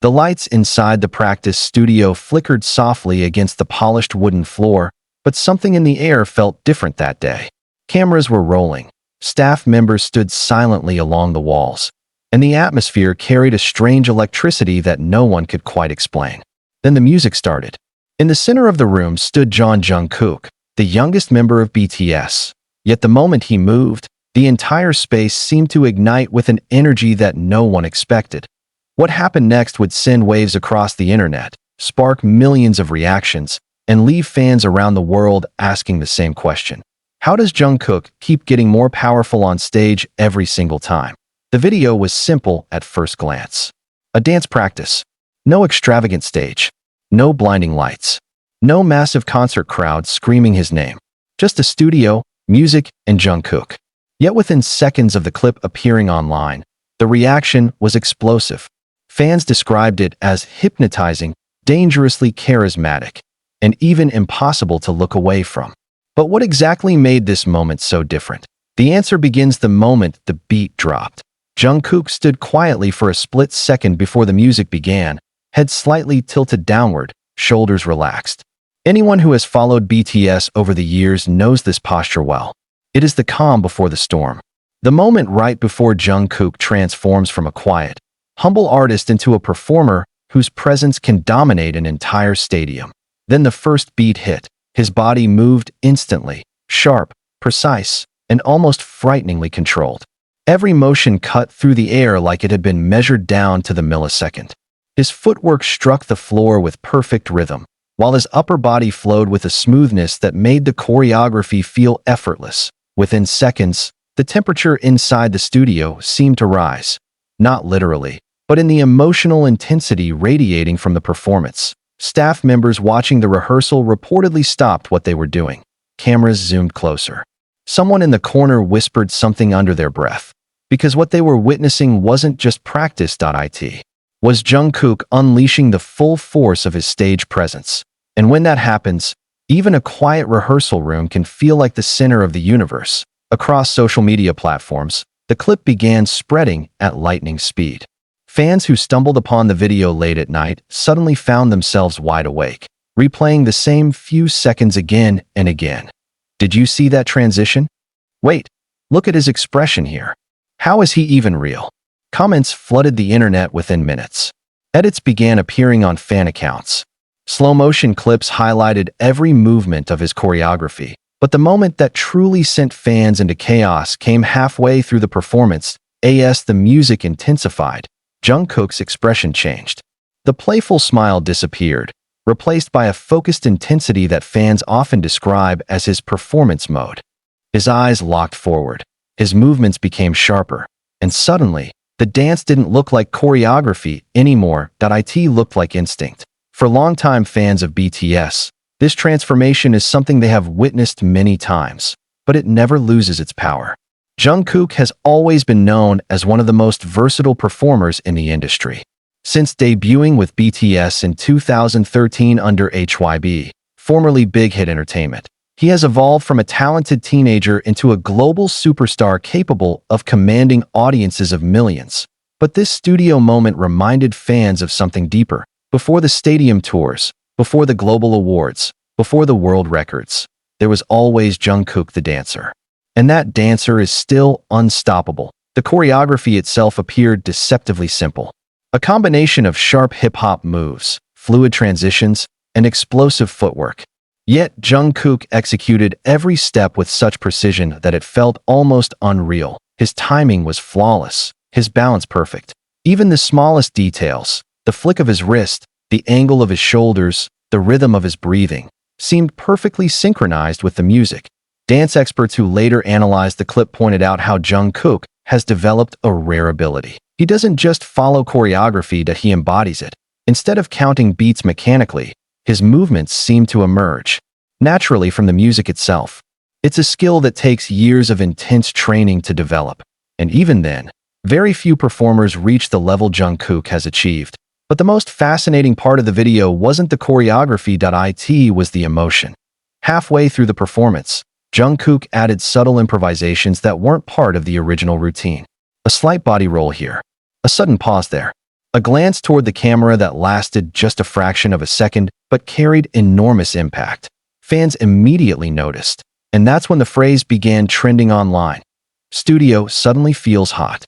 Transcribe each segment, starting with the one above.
The lights inside the practice studio flickered softly against the polished wooden floor, but something in the air felt different that day. Cameras were rolling. Staff members stood silently along the walls, and the atmosphere carried a strange electricity that no one could quite explain. Then the music started. In the center of the room stood Jungkook, the youngest member of BTS. Yet the moment he moved, the entire space seemed to ignite with an energy that no one expected. What happened next would send waves across the internet, spark millions of reactions, and leave fans around the world asking the same question. How does Jungkook keep getting more powerful on stage every single time? The video was simple at first glance. A dance practice. No extravagant stage. No blinding lights. No massive concert crowd screaming his name. Just a studio, music, and Jungkook. Yet within seconds of the clip appearing online, the reaction was explosive. Fans described it as hypnotizing, dangerously charismatic, and even impossible to look away from. But what exactly made this moment so different? The answer begins the moment the beat dropped. Jungkook stood quietly for a split second before the music began, head slightly tilted downward, shoulders relaxed. Anyone who has followed BTS over the years knows this posture well. It is the calm before the storm. The moment right before Jungkook transforms from a quiet, humble artist into a performer whose presence can dominate an entire stadium. Then the first beat hit. His body moved instantly, sharp, precise, and almost frighteningly controlled. Every motion cut through the air like it had been measured down to the millisecond. His footwork struck the floor with perfect rhythm, while his upper body flowed with a smoothness that made the choreography feel effortless. Within seconds, the temperature inside the studio seemed to rise, not literally, but in the emotional intensity radiating from the performance. Staff members watching the rehearsal reportedly stopped what they were doing. Cameras zoomed closer. Someone in the corner whispered something under their breath, because what they were witnessing wasn't just practice.it. Was Jungkook unleashing the full force of his stage presence. And when that happens, even a quiet rehearsal room can feel like the center of the universe. Across social media platforms, the clip began spreading at lightning speed. Fans who stumbled upon the video late at night suddenly found themselves wide awake, replaying the same few seconds again and again. Did you see that transition? Wait, look at his expression here. How is he even real? Comments flooded the internet within minutes. Edits began appearing on fan accounts. Slow-motion clips highlighted every movement of his choreography. But the moment that truly sent fans into chaos came halfway through the performance. As the music intensified, Jungkook's expression changed. The playful smile disappeared, replaced by a focused intensity that fans often describe as his performance mode. His eyes locked forward. His movements became sharper. And suddenly, the dance didn't look like choreography anymore. It looked like instinct. For longtime fans of BTS, this transformation is something they have witnessed many times, but it never loses its power. Jungkook has always been known as one of the most versatile performers in the industry. Since debuting with BTS in 2013 under HYB, formerly Big Hit Entertainment, he has evolved from a talented teenager into a global superstar capable of commanding audiences of millions. But this studio moment reminded fans of something deeper. Before the stadium tours, before the global awards, before the world records, there was always Jungkook the dancer. And that dancer is still unstoppable. The choreography itself appeared deceptively simple. A combination of sharp hip-hop moves, fluid transitions, and explosive footwork. Yet Jungkook executed every step with such precision that it felt almost unreal. His timing was flawless, his balance perfect. Even the smallest details, the flick of his wrist, the angle of his shoulders, the rhythm of his breathing, seemed perfectly synchronized with the music. Dance experts who later analyzed the clip pointed out how Jungkook has developed a rare ability. He doesn't just follow choreography, he embodies it. Instead of counting beats mechanically, his movements seem to emerge naturally from the music itself. It's a skill that takes years of intense training to develop. And even then, very few performers reach the level Jungkook has achieved. But the most fascinating part of the video wasn't the choreography. It was the emotion. Halfway through the performance, Jungkook added subtle improvisations that weren't part of the original routine. A slight body roll here. A sudden pause there. A glance toward the camera that lasted just a fraction of a second but carried enormous impact. Fans immediately noticed, and that's when the phrase began trending online. Studio suddenly feels hot.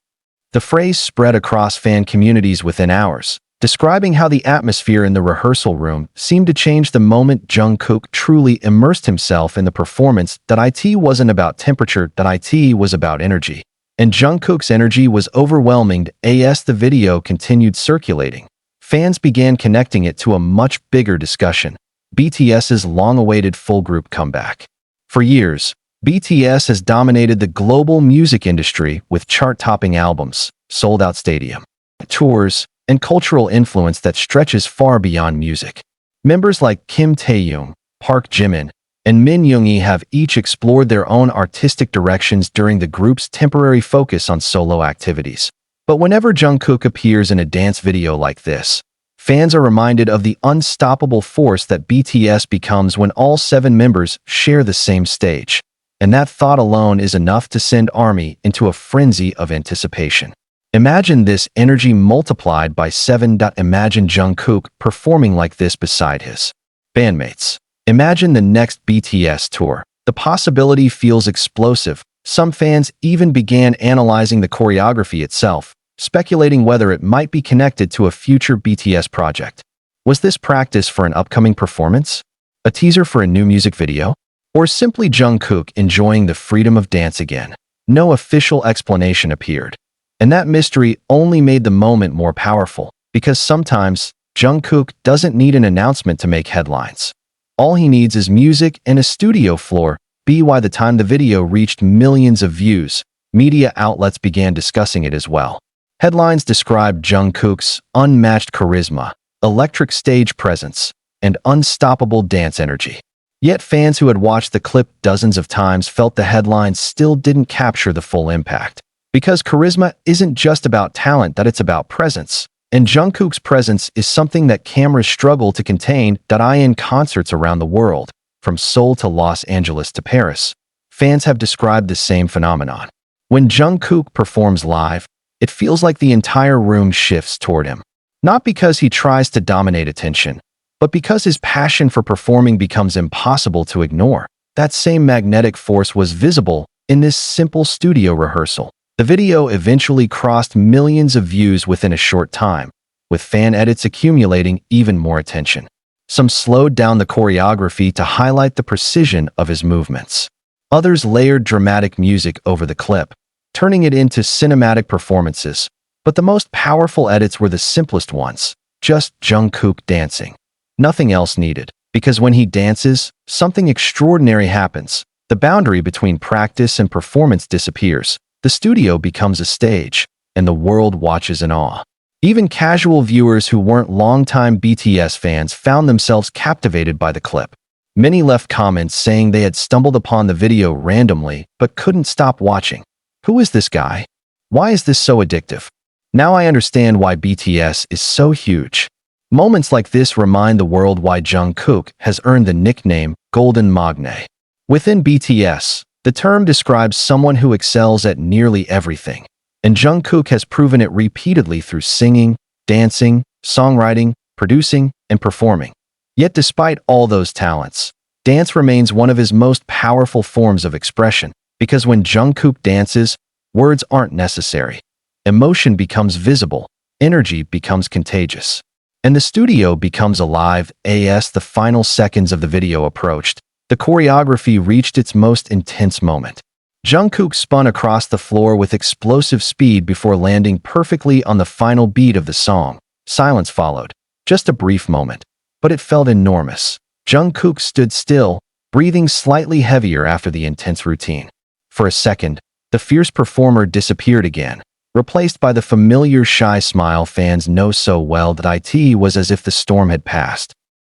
The phrase spread across fan communities within hours, describing how the atmosphere in the rehearsal room seemed to change the moment Jungkook truly immersed himself in the performance. It wasn't about temperature, it was about energy. And Jungkook's energy was overwhelming as the video continued circulating. Fans began connecting it to a much bigger discussion: BTS's long-awaited full group comeback. For years, BTS has dominated the global music industry with chart-topping albums, sold-out stadium tours, and cultural influence that stretches far beyond music. Members like Kim Taehyung, Park Jimin, and Min Yoongi have each explored their own artistic directions during the group's temporary focus on solo activities. But whenever Jungkook appears in a dance video like this, fans are reminded of the unstoppable force that BTS becomes when all 7 members share the same stage. And that thought alone is enough to send ARMY into a frenzy of anticipation. Imagine this energy multiplied by 7. Imagine Jungkook performing like this beside his bandmates. Imagine the next BTS tour. The possibility feels explosive. Some fans even began analyzing the choreography itself, speculating whether it might be connected to a future BTS project. Was this practice for an upcoming performance? A teaser for a new music video? Or simply Jungkook enjoying the freedom of dance again? No official explanation appeared. And that mystery only made the moment more powerful, because sometimes Jungkook doesn't need an announcement to make headlines. All he needs is music and a studio floor. By the time the video reached millions of views, media outlets began discussing it as well. Headlines described Jungkook's unmatched charisma, electric stage presence, and unstoppable dance energy. Yet fans who had watched the clip dozens of times felt the headlines still didn't capture the full impact. Because charisma isn't just about talent, it's about presence. And Jungkook's presence is something that cameras struggle to contain. In concerts around the world, from Seoul to Los Angeles to Paris, fans have described the same phenomenon. When Jungkook performs live, it feels like the entire room shifts toward him. Not because he tries to dominate attention, but because his passion for performing becomes impossible to ignore. That same magnetic force was visible in this simple studio rehearsal. The video eventually crossed millions of views within a short time, with fan edits accumulating even more attention. Some slowed down the choreography to highlight the precision of his movements. Others layered dramatic music over the clip, turning it into cinematic performances. But the most powerful edits were the simplest ones, just Jungkook dancing. Nothing else needed, because when he dances, something extraordinary happens. The boundary between practice and performance disappears. The studio becomes a stage, and the world watches in awe. Even casual viewers who weren't longtime BTS fans found themselves captivated by the clip. Many left comments saying they had stumbled upon the video randomly but couldn't stop watching. Who is this guy? Why is this so addictive? Now I understand why BTS is so huge. Moments like this remind the world why Jungkook has earned the nickname Golden Magne. Within BTS, the term describes someone who excels at nearly everything, and Jungkook has proven it repeatedly through singing, dancing, songwriting, producing, and performing. Yet despite all those talents, dance remains one of his most powerful forms of expression, because when Jungkook dances, words aren't necessary. Emotion becomes visible, energy becomes contagious, and the studio becomes alive. As the final seconds of the video approached, the choreography reached its most intense moment. Jungkook spun across the floor with explosive speed before landing perfectly on the final beat of the song. Silence followed. Just a brief moment, but it felt enormous. Jungkook stood still, breathing slightly heavier after the intense routine. For a second, the fierce performer disappeared again, replaced by the familiar shy smile fans know so well. It was as if the storm had passed.